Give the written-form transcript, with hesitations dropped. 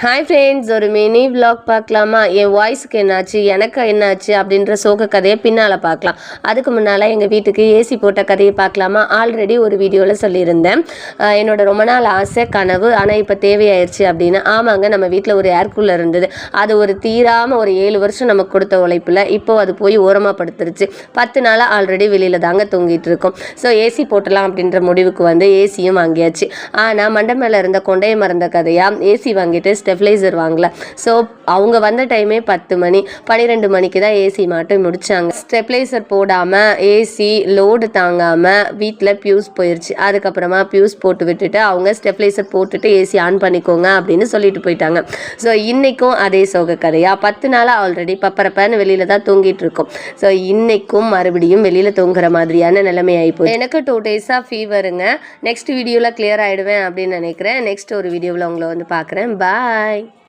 Hi friends, ஒரு mini vlog பார்க்கலாமா? என் வாய்ஸுக்கு என்னாச்சு, எனக்கு என்னாச்சு அப்படின்ற சோக கதையை பின்னால் பார்க்கலாம். அதுக்கு முன்னால் எங்கள் வீட்டுக்கு ஏசி போட்ட கதையை பார்க்கலாமா? ஆல்ரெடி ஒரு வீடியோவில் சொல்லியிருந்தேன், என்னோட ரொம்ப நாள் ஆசை கனவு ஆனால் இப்போ தேவையாயிருச்சு அப்படின்னு. ஆமாங்க, நம்ம வீட்டில் ஒரு ஏர் கூலர் இருந்தது. அது ஒரு தீராமல் ஒரு 7 வருஷம் நமக்கு கொடுத்த உழைப்பில் இப்போது அது போய் ஓரமாக படுத்துருச்சு. 10 நாளாக ஆல்ரெடி வெளியில் தாங்க தூங்கிட்டு இருக்கோம். ஸோ ஏசி போட்டலாம் அப்படின்ற முடிவுக்கு வந்து ஏசியும் வாங்கியாச்சு. ஆனால் மண்டை மேலே இருந்த கொண்டைய மறந்த கதையாக ஏசி வாங்கிட்டு ஸ்டெபிளைசர் வாங்கல. ஸோ அவங்க வந்த டைமே 10 மணி, 12 மணிக்கு தான் ஏசி மாட்டி முடிச்சாங்க. ஸ்டெபிளைசர் போடாமல் ஏசி லோடு தாங்காமல் வீட்டில் பியூஸ் போயிடுச்சு. அதுக்கப்புறமா பியூஸ் போட்டு விட்டுட்டு அவங்க ஸ்டெபிளைசர் போட்டுட்டு ஏசி ஆன் பண்ணிக்கோங்க அப்படின்னு சொல்லிட்டு போயிட்டாங்க. ஸோ இன்றைக்கும் அதே சோக கதையா 10 நாளாக ஆல்ரெடி பப்பரப்பன்னு வெளியில் தான் தூங்கிட்டு இருக்கோம். ஸோ இன்றைக்கும் மறுபடியும் வெளியில் தூங்குற மாதிரியான நிலைமை ஆகிப்போம். எனக்கு 2 டேஸாக ஃபீவருங்க. நெக்ஸ்ட் வீடியோவில் கிளியர் ஆகிடுவேன் அப்படின்னு நினைக்கிறேன். நெக்ஸ்ட் ஒரு வீடியோவில் உங்களை வந்து பார்க்குறேன். பாய்.